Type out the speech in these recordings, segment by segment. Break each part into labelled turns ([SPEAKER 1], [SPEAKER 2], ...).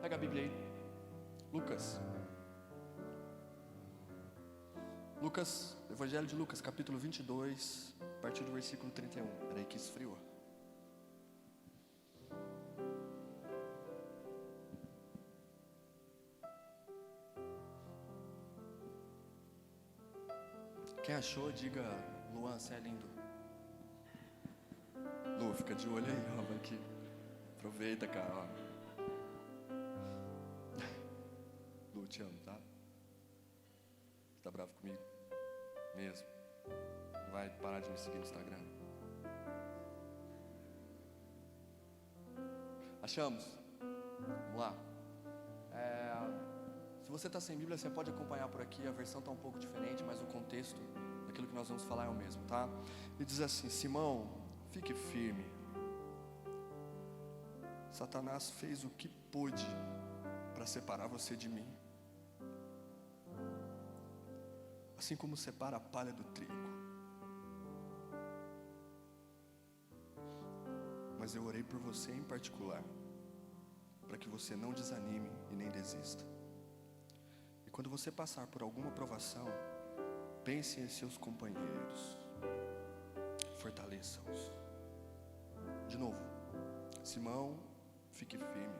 [SPEAKER 1] Pega a Bíblia aí. Lucas, Evangelho de Lucas, capítulo 22, a partir do versículo 31. Peraí que esfriou. Quem achou, diga: Luan, você é lindo. Lu, fica de olho aí, ó, aqui. Aproveita, cara, ó. Lu, te amo, tá? Você tá bravo comigo? Mesmo? Vai parar de me seguir no Instagram? Achamos? Vamos lá. Se você está sem Bíblia, você pode acompanhar por aqui. A versão está um pouco diferente, mas o contexto daquilo que nós vamos falar é o mesmo, tá? Ele diz assim: Simão, fique firme. Satanás fez o que pôde para separar você de mim, assim como separa a palha do trigo. Mas eu orei por você em particular, para que você não desanime e nem desista. E quando você passar por alguma provação, pense em seus companheiros, fortaleça-os. De novo, Simão, fique firme.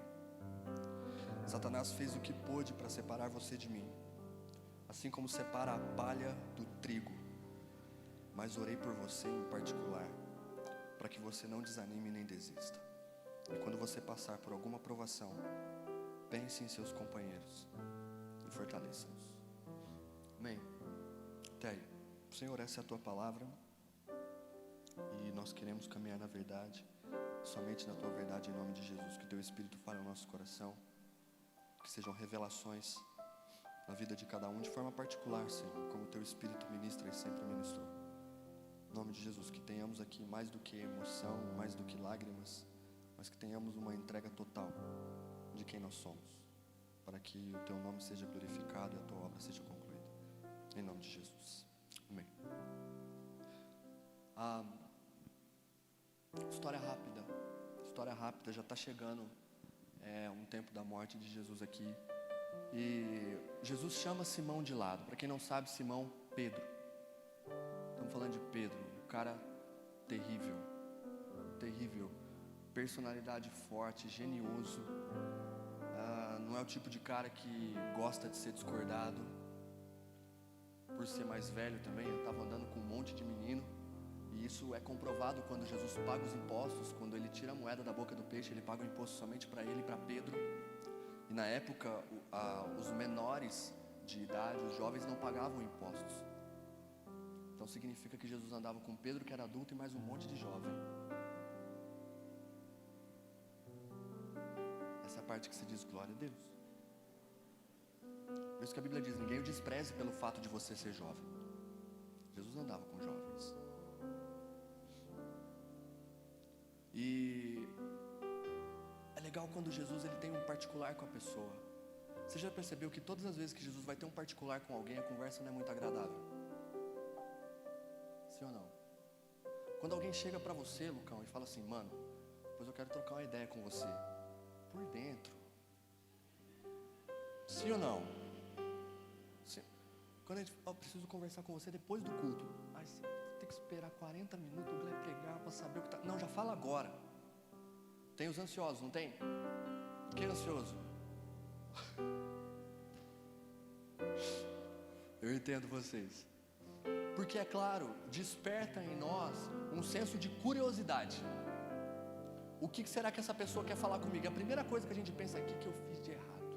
[SPEAKER 1] Satanás fez o que pôde para separar você de mim, assim como separa a palha do trigo. Mas orei por você em particular, para que você não desanime nem desista. E quando você passar por alguma provação, pense em seus companheiros e fortaleça-os. Amém? Até aí. Senhor, essa é a tua palavra, e nós queremos caminhar na verdade, somente na tua verdade, em nome de Jesus. Que teu Espírito fale ao nosso coração, que sejam revelações na vida de cada um de forma particular, Senhor, como o teu Espírito ministra e sempre ministrou. Em nome de Jesus, que tenhamos aqui mais do que emoção, mais do que lágrimas, mas que tenhamos uma entrega total de quem nós somos, para que o teu nome seja glorificado e a tua obra seja concluída. Em nome de Jesus. Amém. História rápida, já está chegando um tempo da morte de Jesus aqui. E Jesus chama Simão de lado. Para quem não sabe, Simão, Pedro. Estamos falando de Pedro, um cara terrível, personalidade forte, genioso. Não é o tipo de cara que gosta de ser discordado. Por ser mais velho também, ele estava andando com um monte de menino. E isso é comprovado quando Jesus paga os impostos. Quando ele tira a moeda da boca do peixe, ele paga o imposto somente para ele e para Pedro. E na época, os menores de idade, os jovens, não pagavam impostos. Então significa que Jesus andava com Pedro, que era adulto, e mais um monte de jovem. Essa é a parte que se diz glória a Deus. Por isso que a Bíblia diz: ninguém o despreze pelo fato de você ser jovem. Jesus andava com jovens. E é legal quando Jesus ele tem um particular com a pessoa. Você já percebeu que todas as vezes que Jesus vai ter um particular com alguém, a conversa não é muito agradável? Sim ou não? Quando alguém chega pra você, Lucão, e fala assim: mano, pois eu quero trocar uma ideia com você, por dentro. Sim ou não? Sim. Quando a gente fala: preciso conversar com você depois do culto. Aí você tem que esperar 40 minutos para ele pregar, para saber o que tá. Não, já fala agora. Tem os ansiosos, não tem? Quem é ansioso? Eu entendo vocês. Porque é claro, desperta em nós um senso de curiosidade. O que será que essa pessoa quer falar comigo? A primeira coisa que a gente pensa aqui: que eu fiz de errado.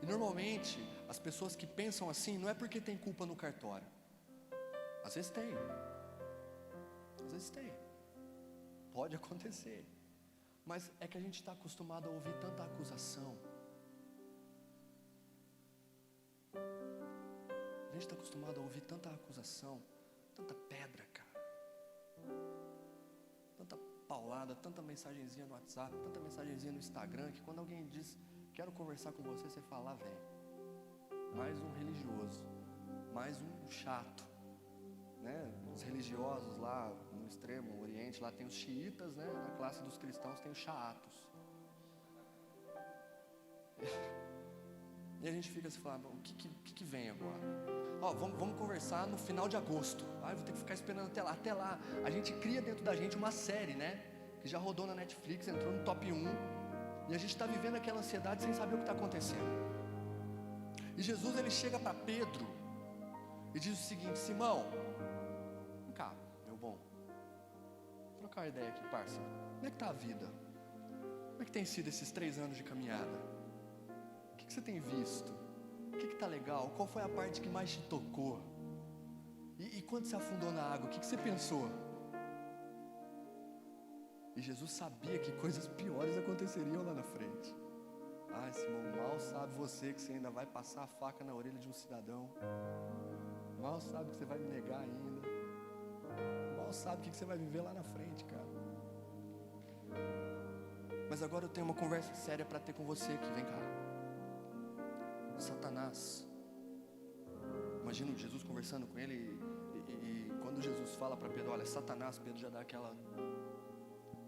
[SPEAKER 1] E normalmente as pessoas que pensam assim não é porque tem culpa no cartório. Às vezes tem. Pode acontecer. Mas é que a gente está acostumado a ouvir tanta acusação. A gente está acostumado a ouvir tanta acusação, tanta pedra, cara. Tanta paulada, tanta mensagenzinha no WhatsApp, tanta mensagenzinha no Instagram, que quando alguém diz: quero conversar com você, você fala: vem. Mais um religioso, mais um chato, né? Os religiosos lá no extremo oriente, lá tem os xiitas, né? Na classe dos cristãos tem os xaatos. E a gente fica assim, falando, o que vem agora? Vamos conversar no final de agosto. Eu vou ter que ficar esperando até lá. Até lá, a gente cria dentro da gente uma série, né? Que já rodou na Netflix, entrou no top 1. E a gente está vivendo aquela ansiedade sem saber o que está acontecendo. E Jesus, ele chega para Pedro e diz o seguinte: Simão, vem cá, meu bom, vou trocar uma ideia aqui, parça. Como é que está a vida? Como é que tem sido esses 3 anos de caminhada? O que você tem visto? O que está legal? Qual foi a parte que mais te tocou? E quando você afundou na água, o que você pensou? E Jesus sabia que coisas piores aconteceriam lá na frente. Simão, mal sabe você que você ainda vai passar a faca na orelha de um cidadão. Mal sabe que você vai me negar ainda. Mal sabe o que você vai viver lá na frente, cara. Mas agora eu tenho uma conversa séria para ter com você aqui, vem cá. Satanás, imagina Jesus conversando com ele e quando Jesus fala para Pedro, olha, Satanás, Pedro já dá aquela...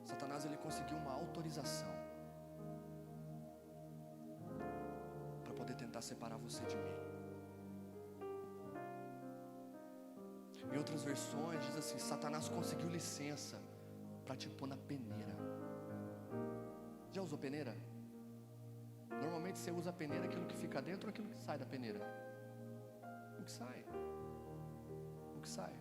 [SPEAKER 1] Satanás, ele conseguiu uma autorização para poder tentar separar você de mim. Em outras versões diz assim, Satanás conseguiu licença para te pôr na peneira. Já usou peneira? Normalmente você usa a peneira, aquilo que fica dentro ou aquilo que sai da peneira? O que sai. O que sai.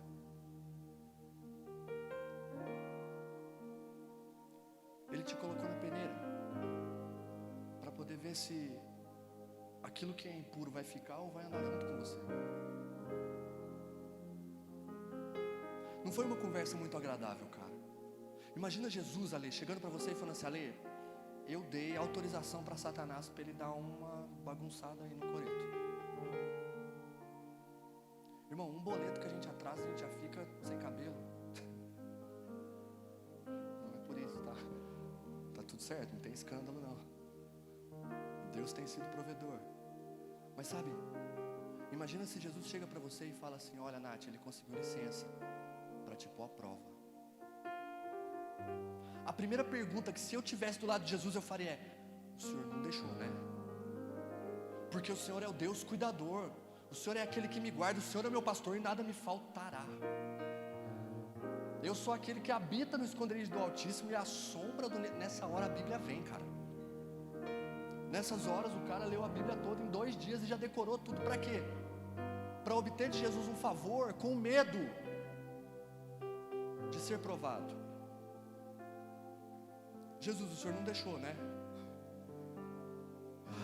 [SPEAKER 1] Ele te colocou na peneira para poder ver se aquilo que é impuro vai ficar ou vai andar junto com você. Não foi uma conversa muito agradável, cara. Imagina Jesus, Ale, chegando para você e falando assim, Ale, eu dei autorização para Satanás para ele dar uma bagunçada aí no coreto. Irmão, um boleto que a gente atrasa, a gente já fica sem cabelo. Não é por isso, tá? Tá tudo certo, não tem escândalo não. Deus tem sido provedor. Mas sabe, imagina se Jesus chega para você e fala assim, olha Nath, ele conseguiu licença para te pôr à prova. A primeira pergunta que se eu tivesse do lado de Jesus eu faria é, o Senhor não deixou, né? Porque o Senhor é o Deus cuidador, o Senhor é aquele que me guarda, o Senhor é meu pastor e nada me faltará. Eu sou aquele que habita no esconderijo do Altíssimo e a sombra nessa hora a Bíblia vem, cara. Nessas horas o cara leu a Bíblia toda em 2 dias e já decorou tudo. Para quê? Para obter de Jesus um favor com medo de ser provado. Jesus, o Senhor não deixou, né?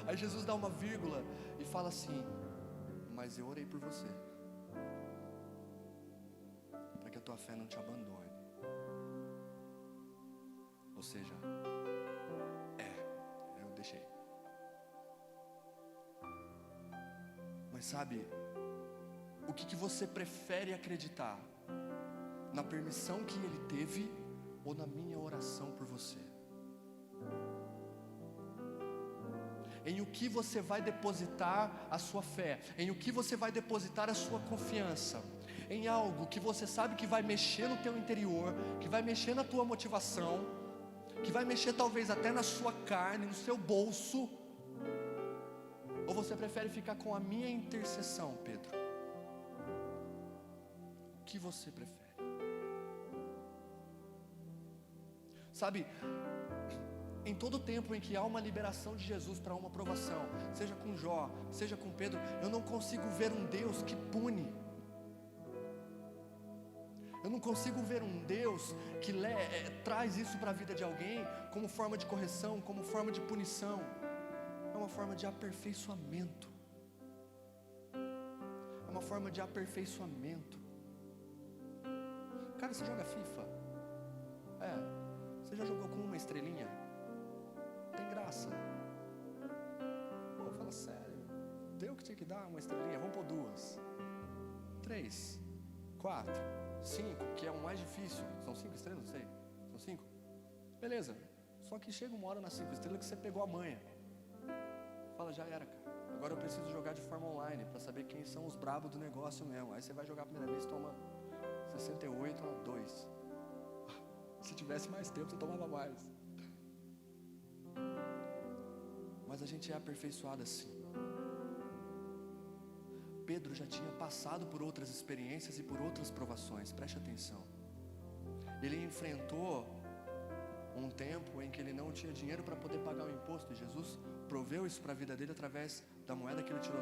[SPEAKER 1] Aí Jesus dá uma vírgula e fala assim, mas eu orei por você, para que a tua fé não te abandone. Ou seja, eu deixei. Mas sabe, o que você prefere acreditar? Na permissão que Ele teve ou na minha oração por você? Em o que você vai depositar a sua fé? Em o que você vai depositar a sua confiança? Em algo que você sabe que vai mexer no teu interior, que vai mexer na tua motivação, que vai mexer talvez até na sua carne, no seu bolso? Ou você prefere ficar com a minha intercessão, Pedro? O que você prefere? Sabe, em todo tempo em que há uma liberação de Jesus para uma aprovação, seja com Jó, seja com Pedro, eu não consigo ver um Deus que pune. Eu não consigo ver um Deus que traz isso para a vida de alguém como forma de correção, como forma de punição. É uma forma de aperfeiçoamento. É uma forma de aperfeiçoamento. Cara, você joga FIFA? Você já jogou com uma estrelinha? Tem graça. Pô, fala sério. Deu que tinha que dar uma estrelinha, vamos pôr 2, 3, 4, 5, que é o mais difícil. São 5 estrelas, não sei. São 5? Beleza. Só que chega uma hora nas 5 estrelas que você pegou a manha. Fala, já era, cara. Agora eu preciso jogar de forma online para saber quem são os brabos do negócio mesmo. Aí você vai jogar a primeira vez, toma 68-2. Se tivesse mais tempo, você tomava mais. mas a gente é aperfeiçoado assim. Pedro já tinha passado por outras experiências e por outras provações, preste atenção. Ele enfrentou um tempo em que ele não tinha dinheiro para poder pagar o imposto, e Jesus proveu isso para a vida dele através da moeda que ele tirou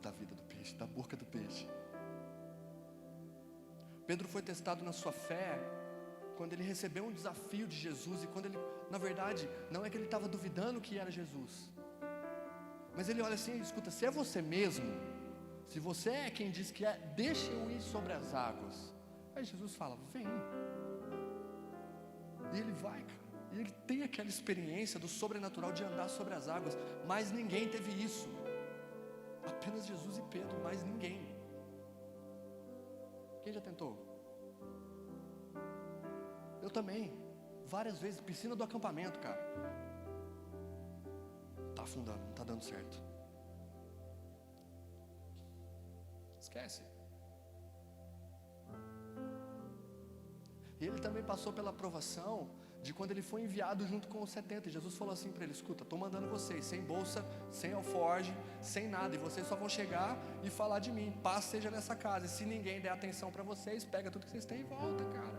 [SPEAKER 1] da vida do peixe, da boca do peixe. Pedro foi testado na sua fé quando ele recebeu um desafio de Jesus, e quando ele, na verdade, não é que ele estava duvidando que era Jesus, mas ele olha assim: escuta, se é você mesmo, se você é quem diz que é, deixa eu ir sobre as águas. Aí Jesus fala: vem. E ele vai, cara. E ele tem aquela experiência do sobrenatural de andar sobre as águas. Mas ninguém teve isso. Apenas Jesus e Pedro, mais ninguém. Quem já tentou? Eu também. Várias vezes, piscina do acampamento, cara. Tá afundando, não tá dando certo. Esquece. E ele também passou pela provação de quando ele foi enviado junto com os 70. E Jesus falou assim para ele: escuta, estou mandando vocês sem bolsa, sem alforge, sem nada, e vocês só vão chegar e falar de mim. Paz seja nessa casa. E se ninguém der atenção para vocês, pega tudo que vocês têm e volta, cara.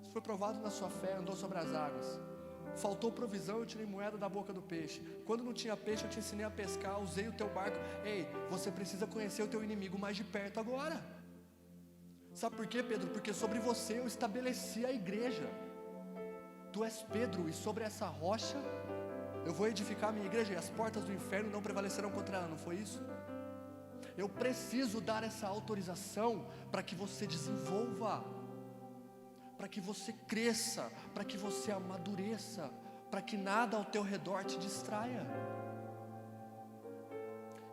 [SPEAKER 1] Você foi provado na sua fé, andou sobre as águas. Faltou provisão, eu tirei moeda da boca do peixe. Quando não tinha peixe, eu te ensinei a pescar, usei o teu barco. Ei, você precisa conhecer o teu inimigo mais de perto agora. Sabe por quê, Pedro? Porque sobre você eu estabeleci a igreja. Tu és Pedro, e sobre essa rocha eu vou edificar a minha igreja, e as portas do inferno não prevalecerão contra ela. Não foi isso? Eu preciso dar essa autorização para que você desenvolva, para que você cresça, para que você amadureça, para que nada ao teu redor te distraia.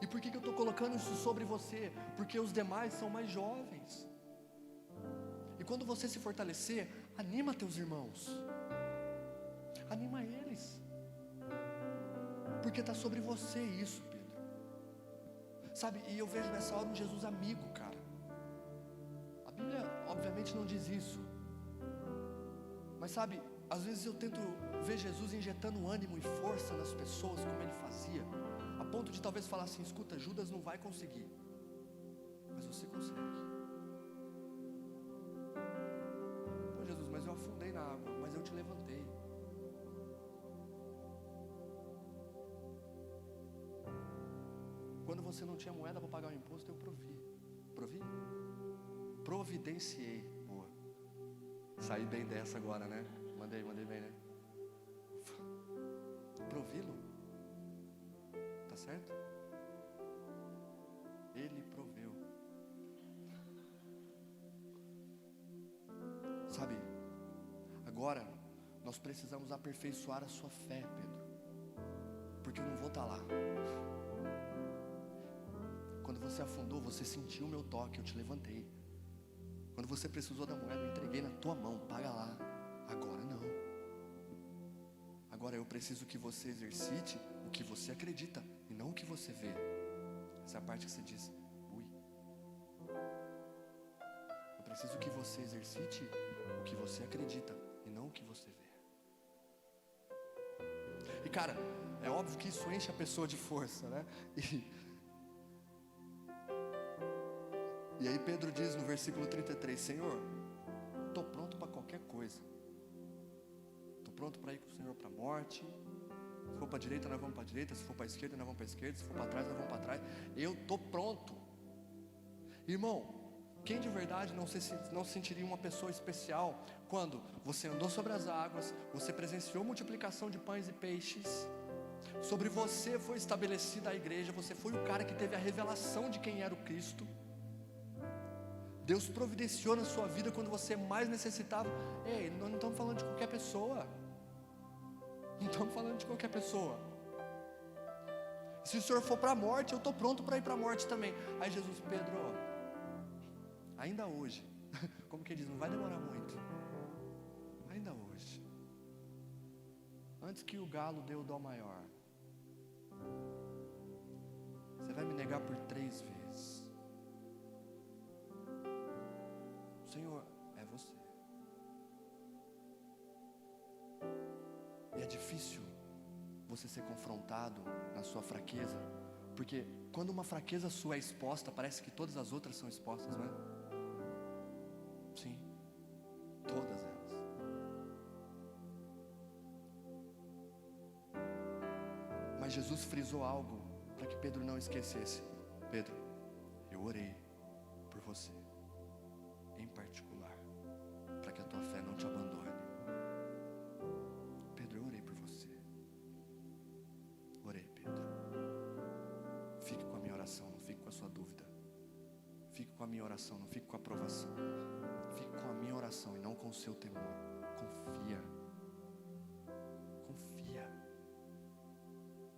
[SPEAKER 1] E por que eu estou colocando isso sobre você? Porque os demais são mais jovens. E quando você se fortalecer, anima teus irmãos, anima eles, porque está sobre você isso, Pedro. Sabe, e eu vejo nessa hora um Jesus amigo, cara. A Bíblia obviamente não diz isso, mas sabe, às vezes eu tento ver Jesus injetando ânimo e força nas pessoas, como ele fazia, a ponto de talvez falar assim: escuta, Judas não vai conseguir, mas você consegue. Pô, Jesus, mas eu afundei na água, mas eu te levantei. Quando você não tinha moeda para pagar o imposto, eu providenciei. Boa. Saí bem dessa agora, né? Mandei bem, né? Provi-lo. Tá certo? Ele proveu. Sabe, agora nós precisamos aperfeiçoar a sua fé, Pedro, porque eu não vou estar lá. Quando você afundou, você sentiu o meu toque, eu te levantei. Quando você precisou da moeda, eu entreguei na tua mão, paga lá. Agora não. Agora eu preciso que você exercite o que você acredita e não o que você vê. Essa é a parte que você diz: ui. Eu preciso que você exercite o que você acredita e não o que você vê. E cara, é óbvio que isso enche a pessoa de força, né? E aí Pedro diz no versículo 33, Senhor, estou pronto para qualquer coisa. Estou pronto para ir com o Senhor para a morte. Se for para a direita, nós vamos para a direita. Se for para a esquerda, nós vamos para a esquerda. Se for para trás, nós vamos para trás. Eu estou pronto. Irmão, quem de verdade não se sentiria uma pessoa especial quando você andou sobre as águas, você presenciou multiplicação de pães e peixes, sobre você foi estabelecida a igreja, você foi o cara que teve a revelação de quem era o Cristo. Deus providenciou na sua vida quando você mais necessitava. Ei, nós não estamos falando de qualquer pessoa. Não estamos falando de qualquer pessoa. Se o Senhor for para a morte, eu estou pronto para ir para a morte também. Aí Jesus, Pedro, ainda hoje, como que ele diz, não vai demorar muito. Ainda hoje, antes que o galo dê o dó maior, você vai me negar por 3 vezes. Senhor, é você. E é difícil você ser confrontado na sua fraqueza, porque quando uma fraqueza sua é exposta, parece que todas as outras são expostas, não é? Sim, todas elas. Mas Jesus frisou algo para que Pedro não esquecesse. Pedro, eu orei por você, em particular, para que a tua fé não te abandone. Pedro, eu orei por você. Orei, Pedro. Fique com a minha oração, não fique com a sua dúvida. Fique com a minha oração, não fique com a aprovação. Fique com a minha oração e não com o seu temor. Confia. Confia.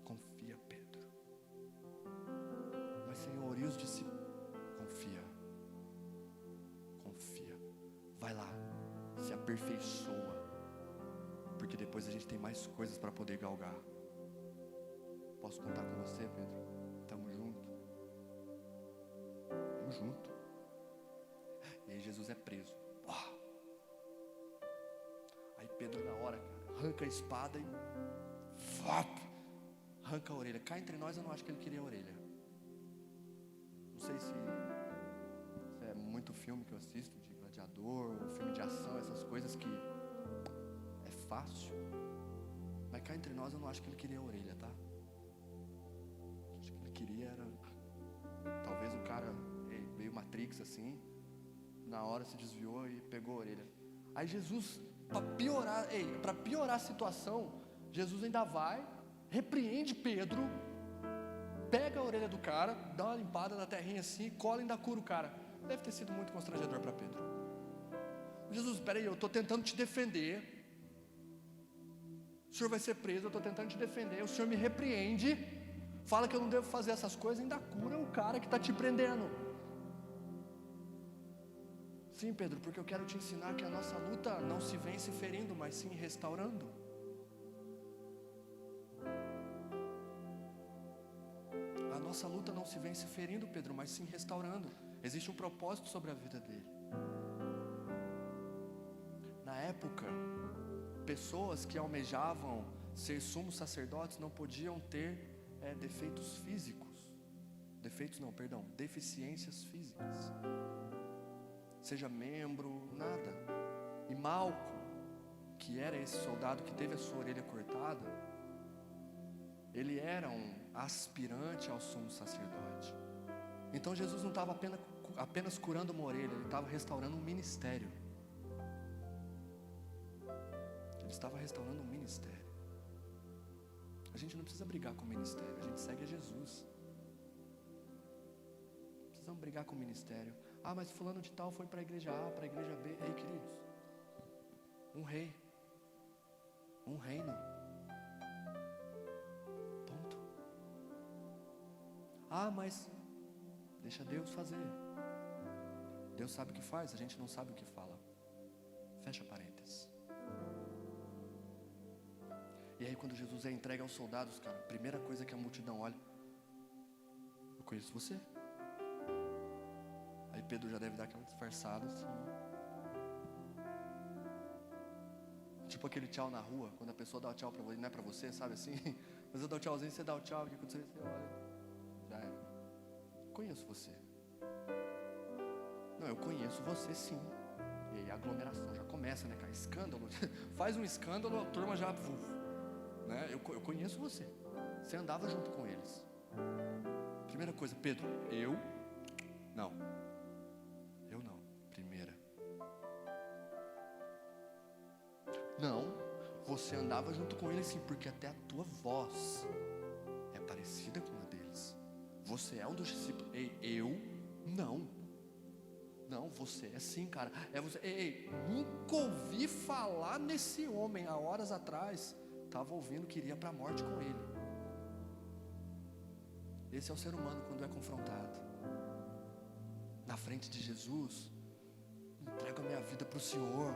[SPEAKER 1] Confia, Pedro. Mas Senhor, e os discípulos? Confia. Confia. Vai lá, se aperfeiçoa, porque depois a gente tem mais coisas para poder galgar. Posso contar com você, Pedro? Tamo junto. Tamo junto. E aí Jesus é preso. Aí Pedro na hora, cara, arranca a espada e arranca a orelha. Cá entre nós, eu não acho que ele queria a orelha. Não sei se é muito filme que eu assisto de gladiador, ou filme de ação, essas coisas que é fácil. Mas cá entre nós, eu não acho que ele queria a orelha, tá? Acho que ele queria era, talvez o cara veio Matrix assim, na hora se desviou e pegou a orelha. Aí Jesus, para piorar a situação, Jesus ainda vai, repreende Pedro, pega a orelha do cara, dá uma limpada na terrinha assim, cola e ainda cura o cara. Deve ter sido muito constrangedor para Pedro. Jesus, espera aí, eu estou tentando te defender, o senhor vai ser preso, eu estou tentando te defender, o senhor me repreende, fala que eu não devo fazer essas coisas, ainda cura o cara que está te prendendo. Sim, Pedro, porque eu quero te ensinar que a nossa luta não se vence ferindo, mas sim restaurando. A nossa luta não se vence ferindo, Pedro, mas sim restaurando. Existe um propósito sobre a vida dele. Na época, pessoas que almejavam ser sumos sacerdotes não podiam ter defeitos físicos. Deficiências físicas. Seja membro, nada. E Malco, que era esse soldado que teve a sua orelha cortada, ele era um aspirante ao sumo sacerdote. Então Jesus não estava apenas curando uma orelha, ele estava restaurando um ministério. Ele estava restaurando um ministério. A gente não precisa brigar com o ministério, a gente segue a Jesus. Não precisamos brigar com o ministério. Ah, mas fulano de tal foi para a igreja A, para a igreja B. Ei, queridos, um rei, um reino, ponto. Ah, mas deixa Deus fazer. Deus sabe o que faz, a gente não sabe o que fala. Fecha parênteses. E aí quando Jesus é entregue aos soldados, cara, a primeira coisa que a multidão olha: eu conheço você. Aí Pedro já deve dar aquela disfarçada assim. Tipo aquele tchau na rua, quando a pessoa dá o tchau pra você, não é pra você, sabe assim? Mas eu dou o tchauzinho, você dá o tchau, o que aconteceu? Você olha, já é. Conheço você. Não, eu conheço você sim. E aí a aglomeração já começa, né, cara? Escândalo. Faz um escândalo, a turma já... né? Eu conheço você. Você andava junto com eles. Primeira coisa, Pedro, não. Primeira. Não, você andava junto com eles sim, porque até a tua voz é parecida com a deles. Você é um dos discípulos. Eu não. Não, você é sim, cara. É você. Nunca ouvi falar nesse homem. Há horas atrás estava ouvindo que iria para a morte com ele. Esse é o ser humano quando é confrontado. Na frente de Jesus, entrego a minha vida para o Senhor.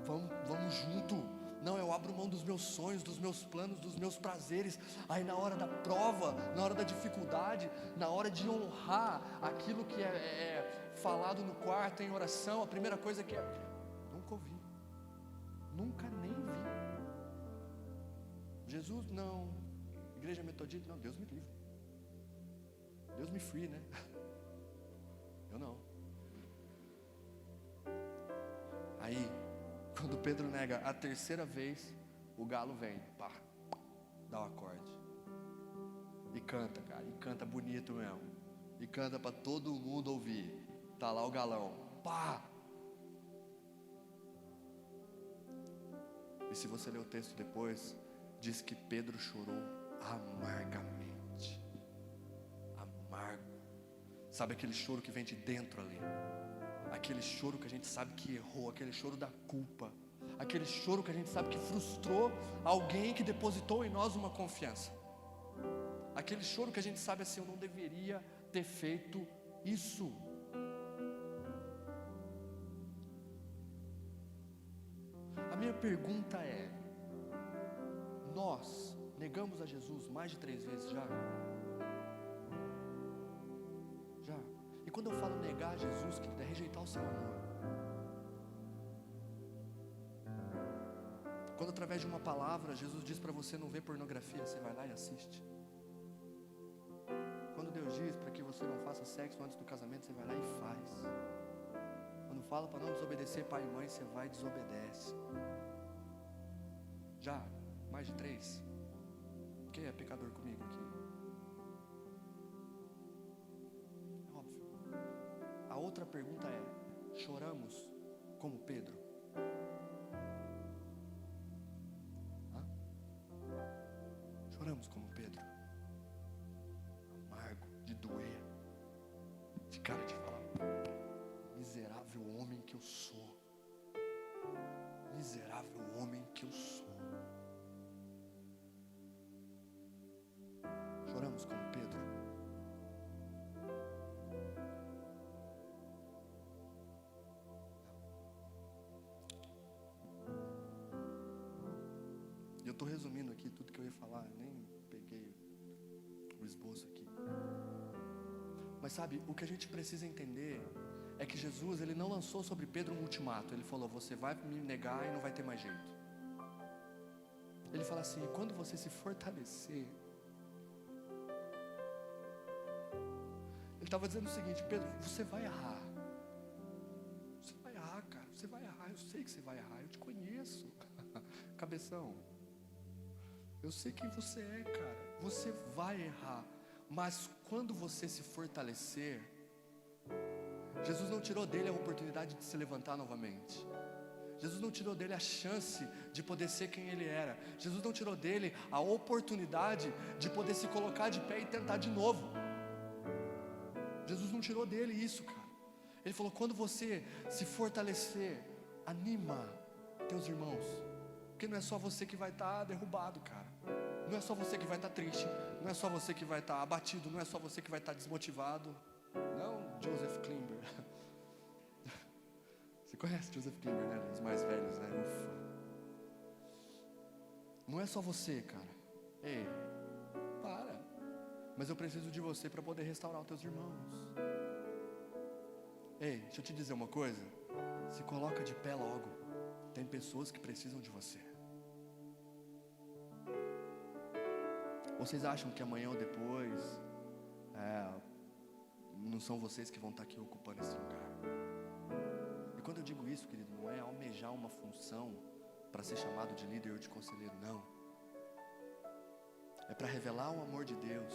[SPEAKER 1] Vamos junto. Não, eu abro mão dos meus sonhos, dos meus planos, dos meus prazeres. Aí na hora da prova, na hora da dificuldade, na hora de honrar aquilo que é falado no quarto, em oração, a primeira coisa que nunca ouvi, nunca nem vi. Jesus, não. Igreja metodista, não, Deus me livre. Deus me free, né? Eu não. Aí, quando Pedro nega a terceira vez, o galo vem, pá, dá um acorde. E canta, cara, e canta bonito mesmo. E canta para todo mundo ouvir. Tá lá o galão, pá. E se você ler o texto depois, diz que Pedro chorou amargamente. Amargo. Sabe aquele choro que vem de dentro ali? Aquele choro que a gente sabe que errou, aquele choro da culpa, aquele choro que a gente sabe que frustrou alguém que depositou em nós uma confiança, aquele choro que a gente sabe assim, eu não deveria ter feito isso. A minha pergunta é: nós negamos a Jesus mais de 3 vezes já? Já. E quando eu falo negar a Jesus, querido, é rejeitar o seu amor. Quando através de uma palavra Jesus diz para você não ver pornografia, você vai lá e assiste. Quando Deus diz para que você não faça sexo antes do casamento, você vai lá e faz. Quando fala para não desobedecer pai e mãe, você vai e desobedece. Já? Mais de 3? Quem é pecador comigo aqui? É óbvio. A outra pergunta é: choramos como Pedro? Choramos como Pedro? Amargo, de doer, de cara de falar: miserável homem que eu sou. Miserável homem que eu sou. Choramos como Pedro? E eu estou resumindo aqui tudo que eu ia falar, nem peguei o esboço aqui. Mas sabe, o que a gente precisa entender é que Jesus, ele não lançou sobre Pedro um ultimato. Ele falou: você vai me negar e não vai ter mais jeito. Ele fala assim: quando você se fortalecer. Ele estava dizendo o seguinte: Pedro, você vai errar. Você vai errar, cara, você vai errar. Eu sei que você vai errar, eu te conheço. Cabeção, eu sei quem você é, cara. Você vai errar, mas quando você se fortalecer, Jesus não tirou dele a oportunidade de se levantar novamente. Jesus não tirou dele a chance de poder ser quem ele era. Jesus não tirou dele a oportunidade de poder se colocar de pé e tentar de novo. Jesus não tirou dele isso, cara. Ele falou: quando você se fortalecer, anima teus irmãos. Porque não é só você que vai estar derrubado, cara. Não é só você que vai estar triste. Não é só você que vai estar abatido. Não é só você que vai estar desmotivado. Não, Joseph Klimber. Você conhece Joseph Klimber, né? Os mais velhos, né? Ufa. Não é só você, cara. Ei, para. Mas eu preciso de você para poder restaurar os teus irmãos. Ei, deixa eu te dizer uma coisa. Se coloca de pé logo. Tem pessoas que precisam de você. Vocês acham que amanhã ou depois não são vocês que vão estar aqui ocupando esse lugar? E quando eu digo isso, querido, não é almejar uma função para ser chamado de líder ou de conselheiro, não. É para revelar o amor de Deus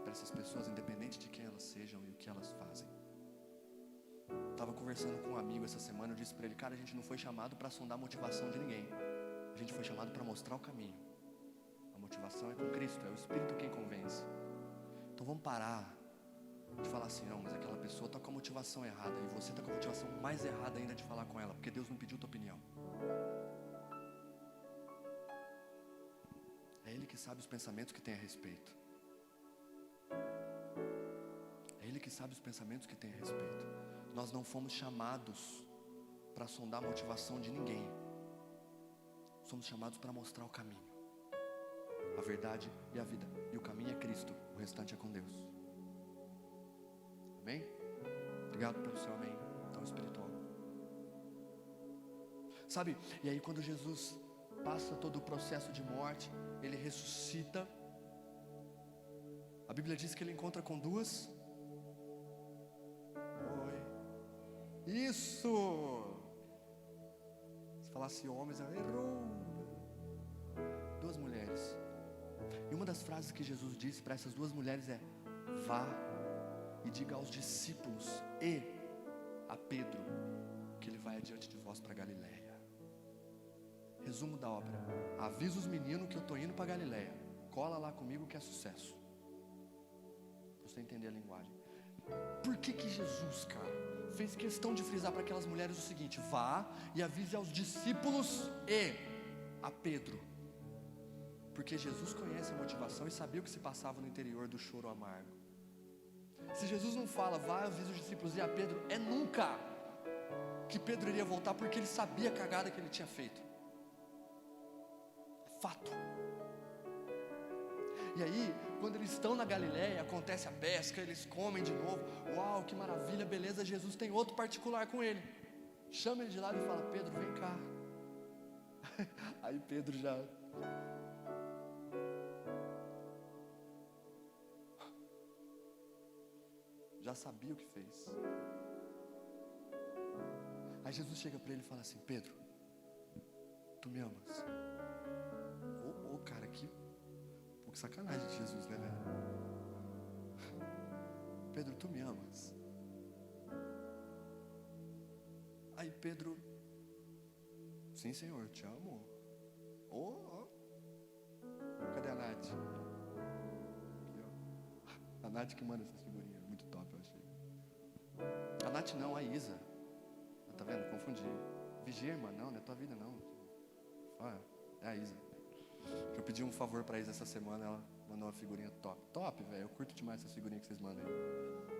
[SPEAKER 1] para essas pessoas, independente de quem elas sejam e o que elas fazem. Estava conversando com um amigo essa semana, eu disse para ele: cara, a gente não foi chamado para sondar a motivação de ninguém. A gente foi chamado para mostrar o caminho. A motivação é com Cristo, é o Espírito quem convence. Então vamos parar de falar assim: não, mas aquela pessoa está com a motivação errada, e você está com a motivação mais errada ainda de falar com ela, porque Deus não pediu tua opinião. É Ele que sabe os pensamentos que tem a respeito. É Ele que sabe os pensamentos que tem a respeito. Nós não fomos chamados para sondar a motivação de ninguém. Somos chamados para mostrar o caminho, a verdade e a vida. E o caminho é Cristo, o restante é com Deus. Amém? Obrigado pelo seu amém tão espiritual. Sabe, e aí quando Jesus passa todo o processo de morte, ele ressuscita. A Bíblia diz que ele encontra com duas. Oi. Isso! Se falasse homens, errou. Duas mulheres. E uma das frases que Jesus disse para essas duas mulheres é: vá e diga aos discípulos e a Pedro que ele vai adiante de vós para Galileia. Resumo da obra: avisa os meninos que eu estou indo para Galileia, cola lá comigo que é sucesso. Pra você entender a linguagem. Por que Jesus, cara, fez questão de frisar para aquelas mulheres o seguinte: vá e avise aos discípulos e a Pedro? Porque Jesus conhece a motivação e sabia o que se passava no interior do choro amargo. Se Jesus não fala, vá e avise os discípulos e a Pedro, é nunca que Pedro iria voltar, porque ele sabia a cagada que ele tinha feito. Fato. E aí, quando eles estão na Galileia, acontece a pesca, eles comem de novo. Uau, que maravilha, beleza. Jesus tem outro particular com ele. Chama ele de lado e fala: Pedro, vem cá. Aí Pedro já sabia o que fez. Aí Jesus chega para ele e fala assim: Pedro, tu me amas? Cara, que pouco sacanagem de Jesus, né, velho? Pedro, tu me amas? Aí Pedro: sim, Senhor, te amo. Cadê a Nath? Aqui, ó. A Nath que manda essas figurinhas, muito top, eu achei. A Nath não, a Isa. Tá vendo? Confundi. Vigia, irmã, não é tua vida não. É a Isa. Que eu pedi um favor pra Isa essa semana, ela mandou uma figurinha top. Top, velho, eu curto demais essas figurinhas que vocês mandam aí.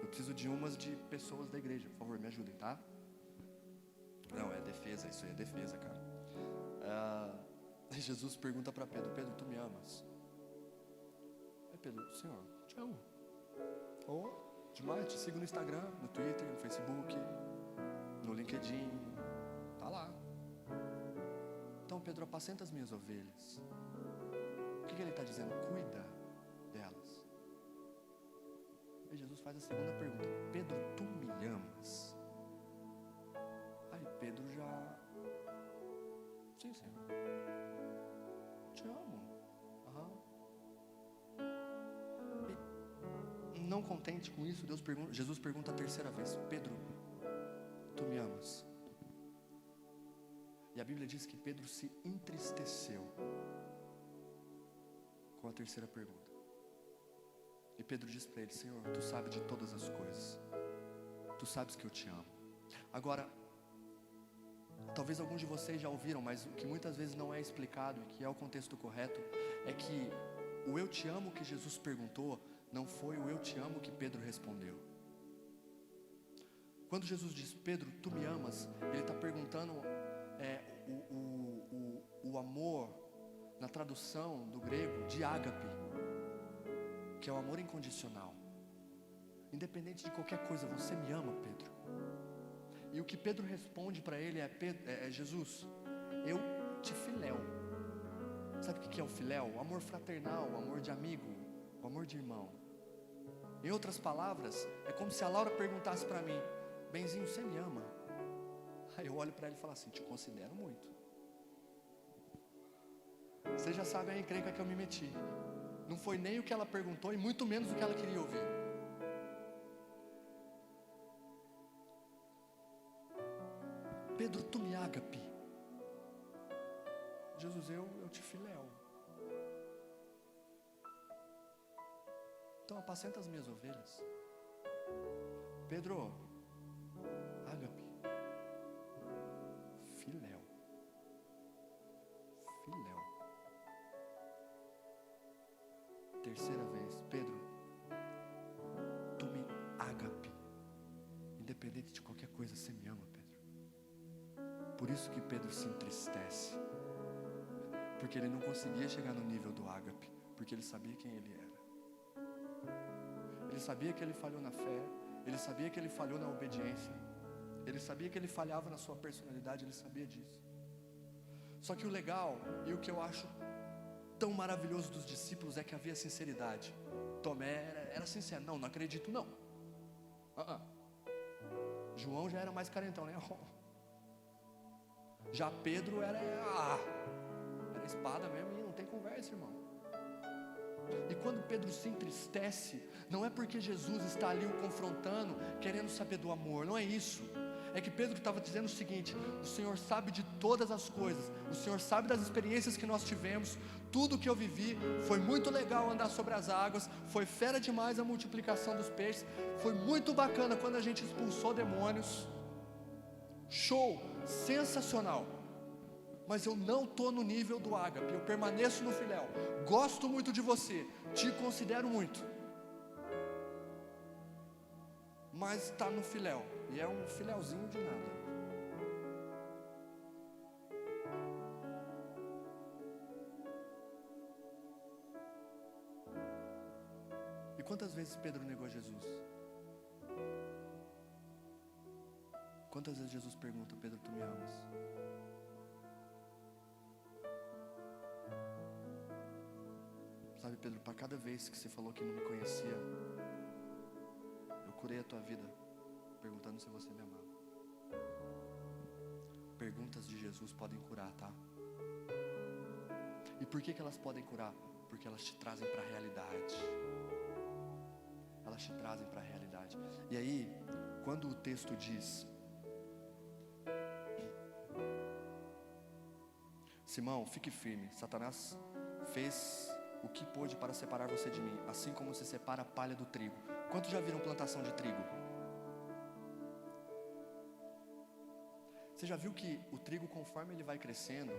[SPEAKER 1] Eu preciso de umas de pessoas da igreja, por favor, me ajudem, tá? Não, é defesa, isso aí é defesa, cara. Jesus pergunta pra Pedro: Pedro, tu me amas? Aí Pedro: Senhor, te amo. Demais, te sigo no Instagram, no Twitter, no Facebook, no LinkedIn, tá lá. Então Pedro, apacenta as minhas ovelhas. O que ele está dizendo? Cuida delas. Aí Jesus faz a segunda pergunta: Pedro, tu me amas? Aí Pedro já: sim, Senhor, te amo. E não contente com isso, Jesus pergunta a terceira vez: Pedro, tu me amas? E a Bíblia diz que Pedro se entristeceu com a terceira pergunta. E Pedro diz para ele: Senhor, tu sabes de todas as coisas, tu sabes que eu te amo. Agora, talvez alguns de vocês já ouviram, mas o que muitas vezes não é explicado e que é o contexto correto, é que o eu te amo que Jesus perguntou não foi o eu te amo que Pedro respondeu. Quando Jesus diz: Pedro, tu me amas, ele está perguntando o amor, na tradução do grego, de ágape, que é o amor incondicional. Independente de qualquer coisa, você me ama, Pedro. E o que Pedro responde para ele é: Jesus, eu te filéu. Sabe o que é o filéu? O amor fraternal, o amor de amigo, o amor de irmão. Em outras palavras, é como se a Laura perguntasse para mim: Benzinho, você me ama? Aí eu olho para ele e falo assim: te considero muito. Você já sabe a encrenca que eu me meti. Não foi nem o que ela perguntou e muito menos o que ela queria ouvir. Pedro, tu me ágape. Jesus, eu te filéu. Então apacenta as minhas ovelhas. Pedro, ágape, filéu. Terceira vez: Pedro, tu me ágape. Independente de qualquer coisa, você me ama, Pedro. Por isso que Pedro se entristece, porque ele não conseguia chegar no nível do ágape, porque ele sabia quem ele era. Ele sabia que ele falhou na fé, ele sabia que ele falhou na obediência, ele sabia que ele falhava na sua personalidade, ele sabia disso. Só que o legal e o que eu acho tão maravilhoso dos discípulos é que havia sinceridade. Tomé era sincero, não acredito não. João já era mais carentão, né? Já Pedro era espada mesmo e não tem conversa, irmão. E quando Pedro se entristece, não é porque Jesus está ali o confrontando, querendo saber do amor, não é isso. É que Pedro estava dizendo o seguinte: o Senhor sabe de todas as coisas, o Senhor sabe das experiências que nós tivemos, tudo que eu vivi, foi muito legal andar sobre as águas, foi fera demais a multiplicação dos peixes, foi muito bacana quando a gente expulsou demônios, show, sensacional. Mas eu não estou no nível do ágape, eu permaneço no filéu, gosto muito de você, te considero muito, mas está no filéu, e é um filéuzinho de nada. E quantas vezes Pedro negou Jesus? Quantas vezes Jesus pergunta: Pedro, tu me amas? Sabe, Pedro, para cada vez que você falou que não me conhecia, eu curei a tua vida, perguntando se você me amava. Perguntas de Jesus podem curar, tá? E por que elas podem curar? Porque elas te trazem para a realidade. Elas te trazem para a realidade. E aí, quando o texto diz: Simão, fique firme, Satanás fez o que pôde para separar você de mim, assim como se separa a palha do trigo. Quantos já viram plantação de trigo? Você já viu que o trigo, conforme ele vai crescendo,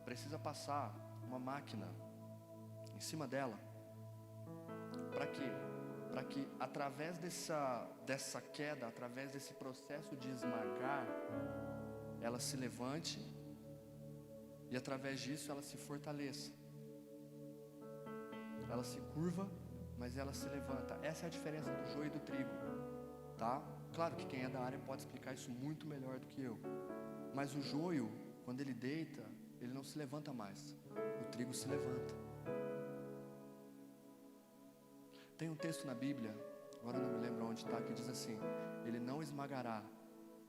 [SPEAKER 1] precisa passar uma máquina em cima dela? Para quê? Para que através dessa queda, através desse processo de esmagar, ela se levante, e através disso ela se fortaleça. Ela se curva, mas ela se levanta. Essa é a diferença do joio e do trigo, tá? Claro que quem é da área pode explicar isso muito melhor do que eu. Mas o joio, quando ele deita, ele não se levanta mais. O trigo se levanta. Tem um texto na Bíblia, agora eu não me lembro onde está, que diz assim: ele não esmagará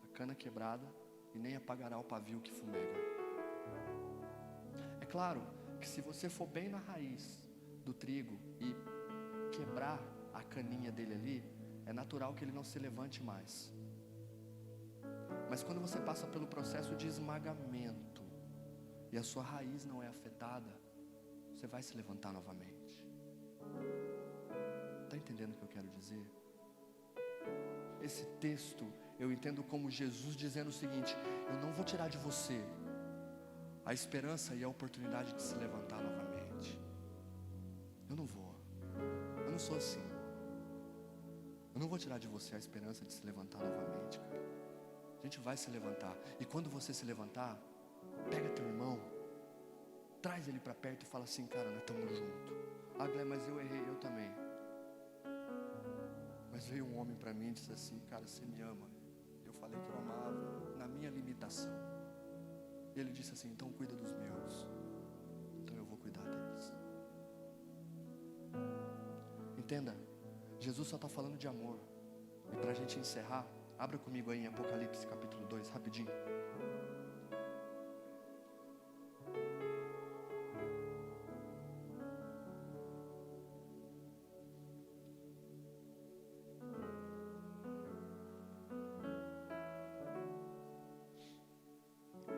[SPEAKER 1] a cana quebrada e nem apagará o pavio que fumega. É claro que se você for bem na raiz do trigo e quebrar a caninha dele ali, é natural que ele não se levante mais. Mas quando você passa pelo processo de esmagamento e a sua raiz não é afetada, você vai se levantar novamente. Está entendendo o que eu quero dizer? Esse texto eu entendo como Jesus dizendo o seguinte: eu não vou tirar de você a esperança e a oportunidade de se levantar novamente. Eu não vou. Eu não sou assim. Eu não vou tirar de você a esperança de se levantar novamente, cara. A gente vai se levantar. E quando você se levantar, pega teu irmão, traz ele para perto e fala assim: cara, nós estamos juntos. Ah, Glenn, mas eu errei, eu também. Mas veio um homem para mim e disse assim: cara, você me ama. Eu falei que eu amava na minha limitação. E ele disse assim: então cuida dos meus. Então eu vou cuidar deles. Entenda, Jesus só está falando de amor. E para a gente encerrar, abra comigo aí em Apocalipse capítulo 2, rapidinho.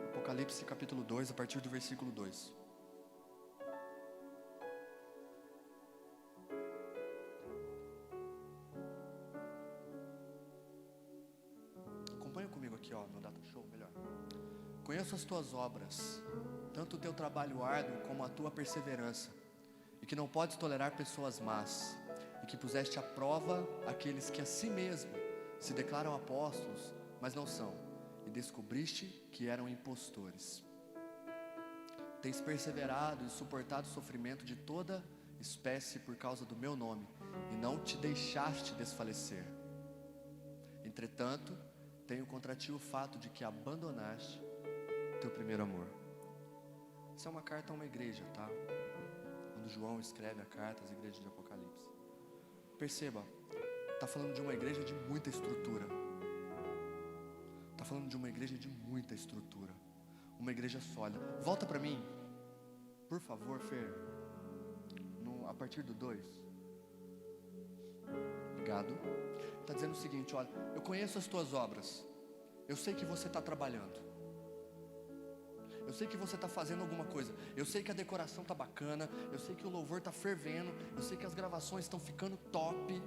[SPEAKER 1] Apocalipse capítulo 2, a partir do versículo 2. Acompanha comigo aqui, ó, no Data Show, melhor. Conheço as tuas obras, tanto o teu trabalho árduo como a tua perseverança, e que não podes tolerar pessoas más, e que puseste à prova aqueles que a si mesmo se declaram apóstolos, mas não são, e descobriste que eram impostores. Tens perseverado e suportado o sofrimento de toda espécie por causa do meu nome, e não te deixaste desfalecer. Entretanto, tenho contra ti o fato de que abandonaste teu primeiro amor. Isso é uma carta a uma igreja, tá? Quando João escreve a carta às igrejas de Apocalipse. Perceba, está falando de uma igreja de muita estrutura. Está falando de uma igreja de muita estrutura. Uma igreja sólida. Volta para mim, por favor, Fer. A partir do 2. Obrigado. Está dizendo o seguinte, olha, eu conheço as tuas obras. Eu sei que você está trabalhando. Eu sei que você está fazendo alguma coisa. Eu sei que a decoração está bacana. Eu sei que o louvor está fervendo. Eu sei que as gravações estão ficando top.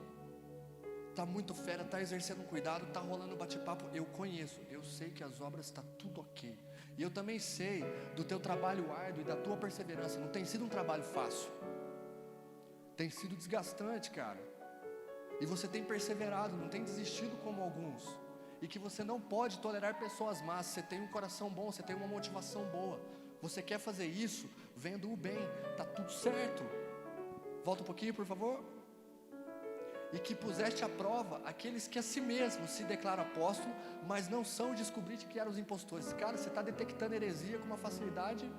[SPEAKER 1] Está muito fera, está exercendo cuidado, está rolando bate-papo. Eu conheço, eu sei que as obras estão tudo ok. E eu também sei do teu trabalho árduo e da tua perseverança. Não tem sido um trabalho fácil. Tem sido desgastante, cara. E você tem perseverado, não tem desistido como alguns. E que você não pode tolerar pessoas más. Você tem um coração bom, você tem uma motivação boa. Você quer fazer isso vendo o bem. Está tudo certo. Volta um pouquinho, por favor. E que puseste à prova aqueles que a si mesmos se declaram apóstolo, mas não são, descobriste que eram os impostores. Cara, você está detectando heresia com uma facilidade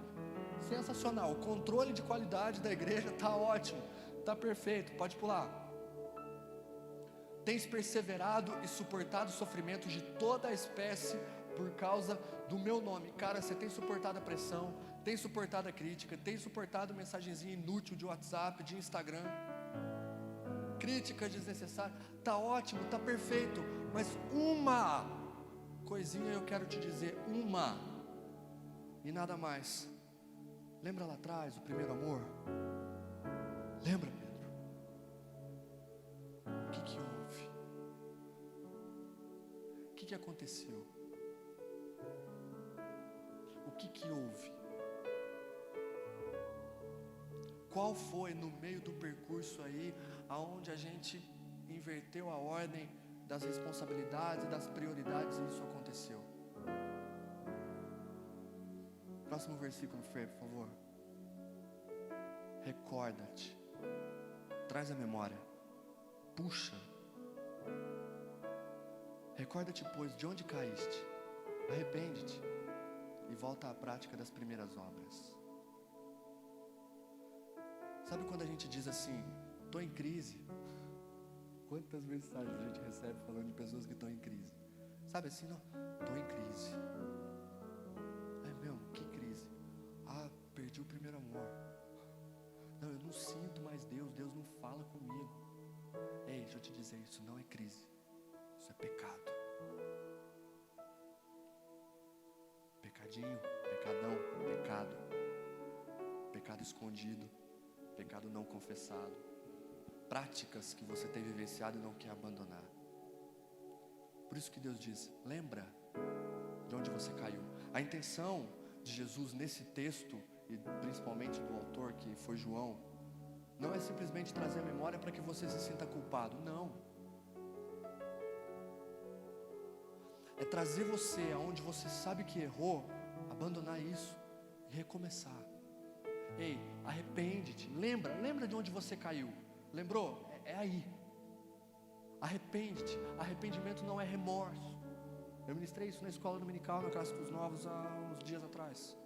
[SPEAKER 1] sensacional. O controle de qualidade da igreja está ótimo, está perfeito, pode pular. Tens perseverado e suportado sofrimentos de toda a espécie por causa do meu nome. Cara, você tem suportado a pressão, tem suportado a crítica, tem suportado mensagenzinha inútil de WhatsApp, de Instagram, crítica desnecessária. Tá ótimo, tá perfeito, mas uma coisinha eu quero te dizer, uma e nada mais. Lembra lá atrás o primeiro amor? Lembra, Pedro? O que houve? O que aconteceu? O que houve? Qual foi no meio do percurso aí, aonde a gente inverteu a ordem das responsabilidades e das prioridades e isso aconteceu? Próximo versículo, Fer, por favor. Recorda-te, traz a memória, puxa. Recorda-te, pois, de onde caíste, arrepende-te e volta à prática das primeiras obras. Sabe quando a gente diz assim, estou em crise? Quantas mensagens a gente recebe falando de pessoas que estão em crise? Sabe assim, não, estou em crise. Ai meu, que crise? Ah, perdi o primeiro amor. Não, eu não sinto mais Deus, Deus não fala comigo. Ei, deixa eu te dizer, isso não é crise, isso é pecado. Pecadinho, pecadão, pecado. Pecado escondido, pecado não confessado. Práticas que você tem vivenciado e não quer abandonar. Por isso que Deus diz, lembra de onde você caiu. A intenção de Jesus nesse texto, e principalmente do autor que foi João, não é simplesmente trazer a memória para que você se sinta culpado, não. É trazer você aonde você sabe que errou, abandonar isso e recomeçar. Ei, arrepende-te, lembra de onde você caiu. Lembrou? É aí. Arrepende-te. Arrependimento não é remorso. Eu ministrei isso na escola dominical, na classe dos novos, há uns dias atrás.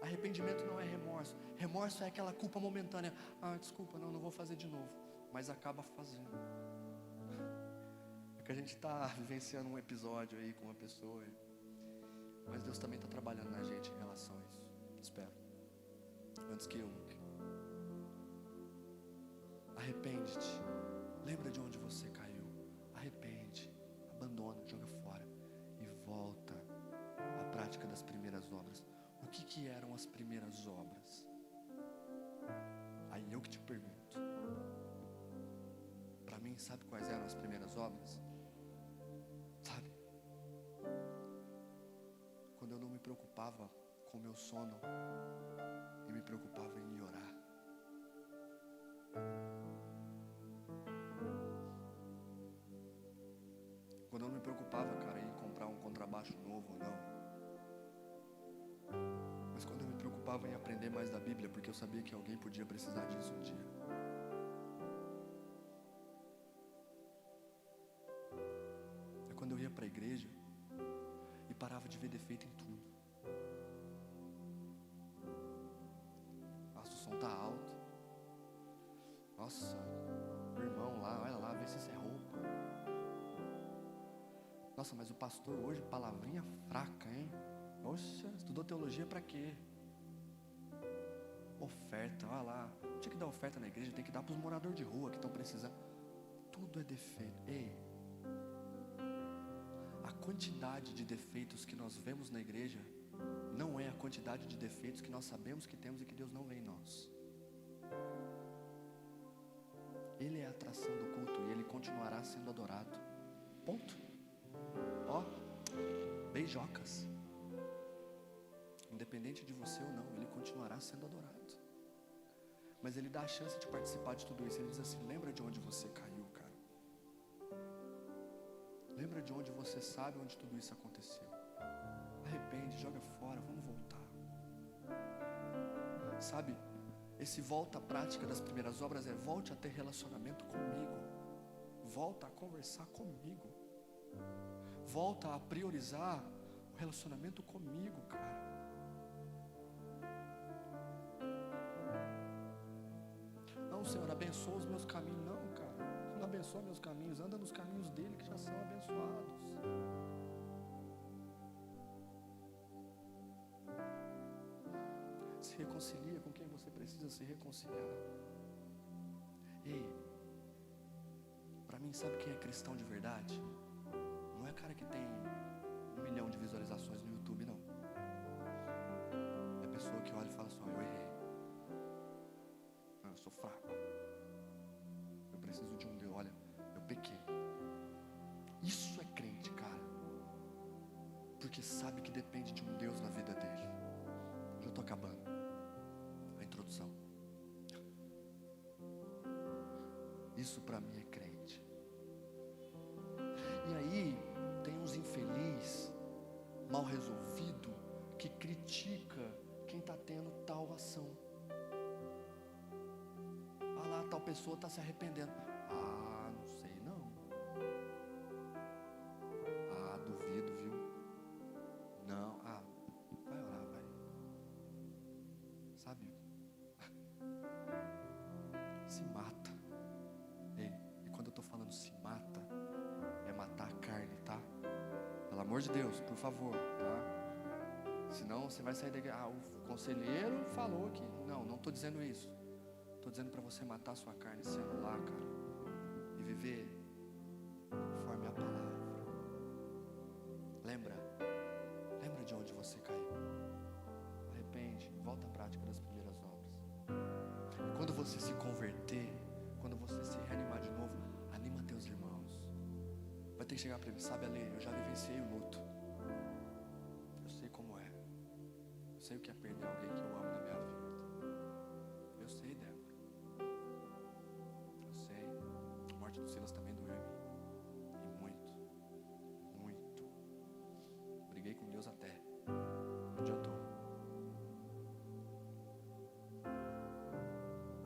[SPEAKER 1] Arrependimento não é remorso. Remorso é aquela culpa momentânea. Ah, desculpa, não vou fazer de novo. Mas acaba fazendo. É que a gente está vivenciando um episódio aí com uma pessoa. Mas Deus também está trabalhando na gente em relação a isso. Espero. Antes que eu. Arrepende-te. Lembra de onde você caiu. Arrepende. Abandona, joga fora. E volta à prática das primeiras obras. O que eram as primeiras obras? Aí eu que te pergunto. Para mim, sabe quais eram as primeiras obras? Sabe? Quando eu não me preocupava com o meu sono e me preocupava em orar. Quando eu não me preocupava, cara, em comprar um contrabaixo novo ou não. Mas quando eu me preocupava em aprender mais da Bíblia, porque eu sabia que alguém podia precisar disso um dia. É quando eu ia para a igreja e parava de ver defeito em tudo. Nossa, mas o pastor hoje, palavrinha fraca, hein? Poxa, estudou teologia para quê? Oferta, olha lá. Tinha que dar oferta na igreja, tem que dar para os moradores de rua que estão precisando. Tudo é defeito. Ei, a quantidade de defeitos que nós vemos na igreja não é a quantidade de defeitos que nós sabemos que temos e que Deus não vê em nós. Ele é a atração do culto e Ele continuará sendo adorado. Ponto. Ó, beijocas. Independente de você ou não, Ele continuará sendo adorado. Mas Ele dá a chance de participar de tudo isso. Ele diz assim: lembra de onde você caiu, cara. Lembra de onde você sabe onde tudo isso aconteceu. Arrepende, joga fora, vamos voltar. Sabe, esse volta à prática das primeiras obras é: volte a ter relacionamento comigo. Volta a conversar comigo. Volta a priorizar o relacionamento comigo, cara. Não, Senhor, abençoa os meus caminhos. Não, cara, Você não abençoa meus caminhos. Anda nos caminhos dele que já são abençoados. Se reconcilia com quem você precisa se reconciliar. Ei, para mim, sabe quem é cristão de verdade? Não é cara que tem 1 milhão de visualizações no YouTube, não. É a pessoa que olha e fala assim: eu errei. Não, eu sou fraco. Eu preciso de um Deus. Olha, eu pequei. Isso é crente, cara. Porque sabe que depende de um Deus na vida dele. Já estou acabando a introdução. Isso para mim é crente. E aí tem uns infeliz, mal resolvido, que critica quem está tendo tal ação. Ah lá, tal pessoa está se arrependendo. Ah, não sei não. Ah, duvido, viu? Não, vai orar, vai. Sabe? Se mata. Ei, e quando eu estou falando se mata, é matar a carne, tá? Pelo amor de Deus, por favor, tá? Senão você vai sair daqui. O conselheiro falou que... Não estou dizendo isso. Estou dizendo para você matar a sua carne, se anular, cara, e viver conforme a palavra. Lembra de onde você caiu. Arrepende, volta à prática das primeiras obras. E quando você se converter, quando você se reanimar de novo, anima teus irmãos. Vai ter que chegar para mim: sabe, Ale, eu já vivenciei o luto. Eu sei como é. Eu sei o que é perder alguém que eu amo na minha vida. Eu sei, Débora. Eu sei. A morte do Silas também doeu em mim. E muito. Muito. Briguei com Deus até. Não adiantou.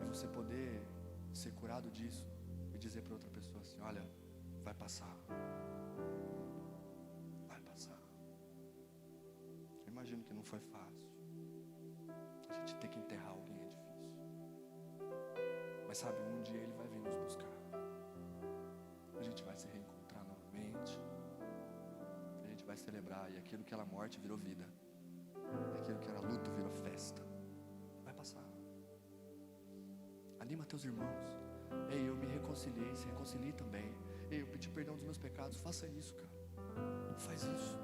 [SPEAKER 1] É você poder ser curado disso e dizer para outra pessoa assim: olha, vai passar. Vai passar. Eu imagino que não foi fácil. A gente ter que enterrar alguém é difícil. Mas sabe, um dia Ele vai vir nos buscar. A gente vai se reencontrar novamente. A gente vai celebrar. E aquilo que era morte virou vida. E aquilo que era luto virou festa. Vai passar. Anima teus irmãos. Ei, eu me reconciliei, se reconcilie também. Ei, eu pedi perdão dos meus pecados. Faça isso, cara. Faz isso.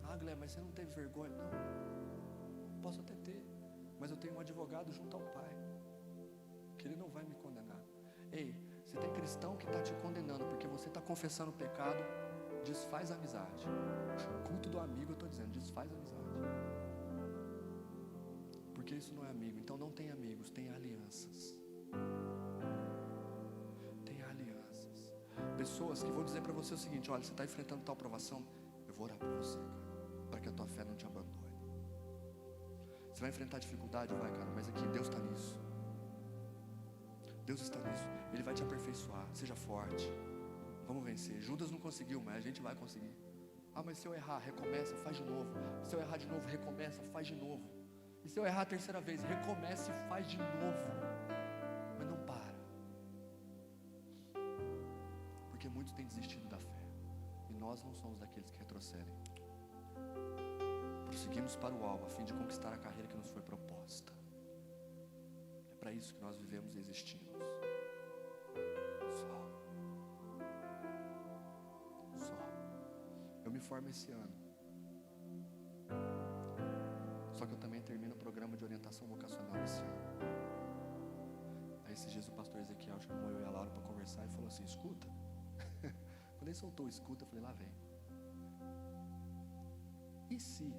[SPEAKER 1] Ah, Guilherme, mas você não teve vergonha? Não. Posso até ter. Mas eu tenho um advogado junto ao Pai, que Ele não vai me condenar. Ei, se tem cristão que está te condenando porque você está confessando o pecado, desfaz a amizade. Culto do amigo, eu estou dizendo, desfaz a amizade. Porque isso não é amigo. Então não tem amigos, tem alianças. Tem alianças. Pessoas que vão dizer para você o seguinte: olha, você está enfrentando tal provação, eu vou orar por você, cara, para que a tua fé não te abandone. Você vai enfrentar dificuldade? Vai, cara, mas aqui Deus está nisso. Deus está nisso. Ele vai te aperfeiçoar. Seja forte. Vamos vencer. Judas não conseguiu, mas a gente vai conseguir. Ah, mas se eu errar, recomeça, faz de novo. Se eu errar de novo, recomeça, faz de novo. E se eu errar a terceira vez, recomeça e faz de novo. Mas não para. Porque muitos têm desistido da fé. E nós não somos daqueles que retrocedem. Prosseguimos para o alvo, a fim de conquistar a carreira que nos foi proposta. É para isso que nós vivemos e existimos. Só. Eu me formo esse ano. Só que eu também termino o programa de orientação vocacional esse ano. Aí esses dias o pastor Ezequiel chamou eu e a Laura para conversar e falou assim: escuta. Quando ele soltou o escuta, eu falei: lá vem. E se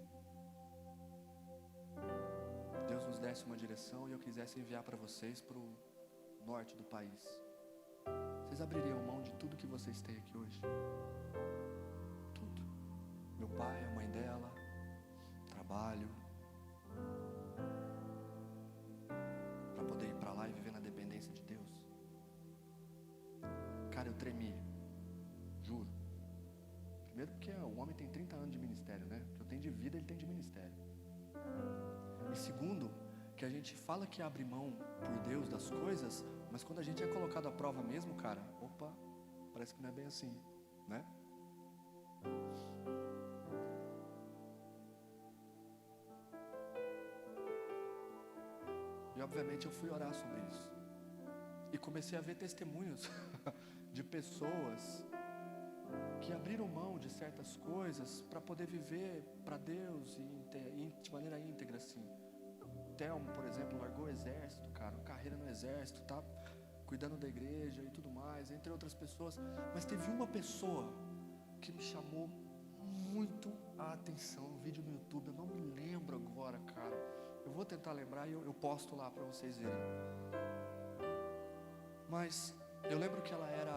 [SPEAKER 1] Deus nos desse uma direção e eu quisesse enviar para vocês para o norte do país? Vocês abririam mão de tudo que vocês têm aqui hoje? Tudo. Meu pai, a mãe dela, trabalho, para poder ir para lá e viver na dependência de Deus? Cara, eu tremi, juro. Primeiro porque o homem tem 30 anos de ministério, né? O que eu tenho de vida, ele tem de ministério. E segundo, que a gente fala que abre mão por Deus das coisas, mas quando a gente é colocado à prova mesmo, cara, opa, parece que não é bem assim, né? E obviamente eu fui orar sobre isso. E comecei a ver testemunhos de pessoas que abriram mão de certas coisas para poder viver para Deus de maneira íntegra, assim. O Telmo, por exemplo, largou o exército, cara, carreira no exército, tá cuidando da igreja e tudo mais, entre outras pessoas. Mas teve uma pessoa que me chamou muito a atenção, um vídeo no YouTube, eu não me lembro agora, cara. Eu vou tentar lembrar e eu posto lá para vocês verem. Mas eu lembro que ela era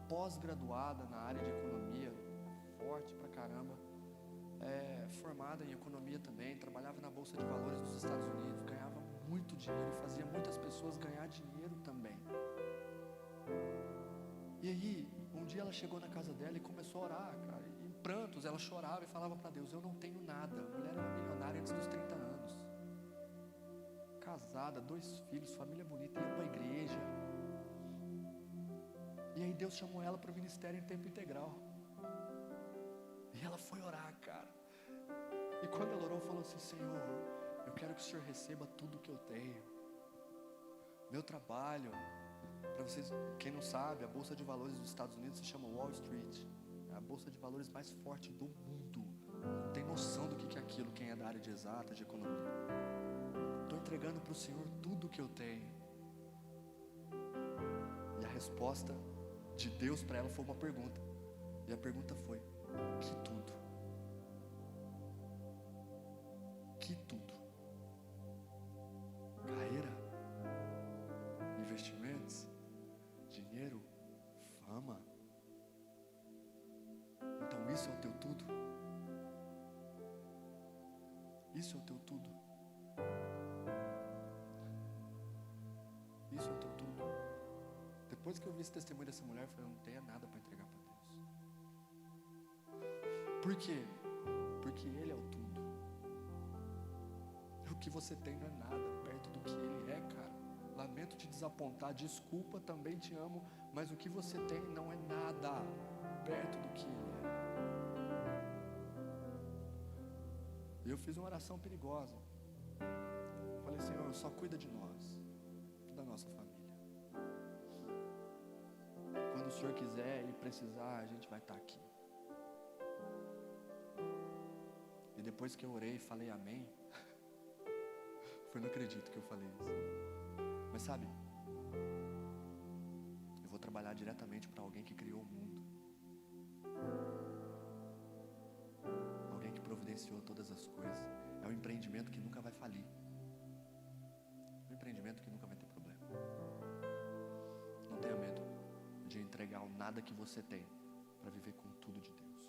[SPEAKER 1] pós-graduada na área de economia, forte pra caramba, formada em economia também, trabalhava na Bolsa de Valores dos Estados Unidos, ganhava muito dinheiro e fazia muitas pessoas ganhar dinheiro também. E aí, um dia ela chegou na casa dela e começou a orar, cara, e em prantos ela chorava e falava para Deus: eu não tenho nada. A mulher era milionária antes dos 30 anos, casada, 2 filhos, família bonita, ia para a igreja. E aí Deus chamou ela para o ministério em tempo integral. E ela foi orar, cara. E quando ela orou, falou assim: Senhor, eu quero que o Senhor receba tudo que eu tenho. Meu trabalho, para vocês, quem não sabe, a Bolsa de Valores dos Estados Unidos se chama Wall Street. É a Bolsa de Valores mais forte do mundo. Não tem noção do que é aquilo, quem é da área de exata, de economia. Estou entregando para o Senhor tudo que eu tenho. E a resposta de Deus para ela foi uma pergunta. E a pergunta foi: que tudo? Que tudo? Carreira? Investimentos? Dinheiro? Fama? Então isso é o teu tudo? Isso é o teu tudo? Isso é o teu tudo? Depois que eu vi esse testemunho dessa mulher, eu falei: eu não tenho nada para entregar para Deus. Por quê? Porque Ele é o tudo. O que você tem não é nada perto do que Ele é, cara. Lamento te desapontar, desculpa, também te amo, mas o que você tem não é nada perto do que Ele é. E eu fiz uma oração perigosa. Falei: Senhor, só cuida de nós, da nossa família. Quando o Senhor quiser e precisar, a gente vai estar aqui. E depois que eu orei e falei amém, eu não acredito que eu falei isso. Mas sabe, eu vou trabalhar diretamente para alguém que criou o mundo. Alguém que providenciou todas as coisas. É um empreendimento que nunca vai falir. Um empreendimento que nunca vai ter problema. Não tenha medo de entregar o nada que você tem para viver com tudo de Deus.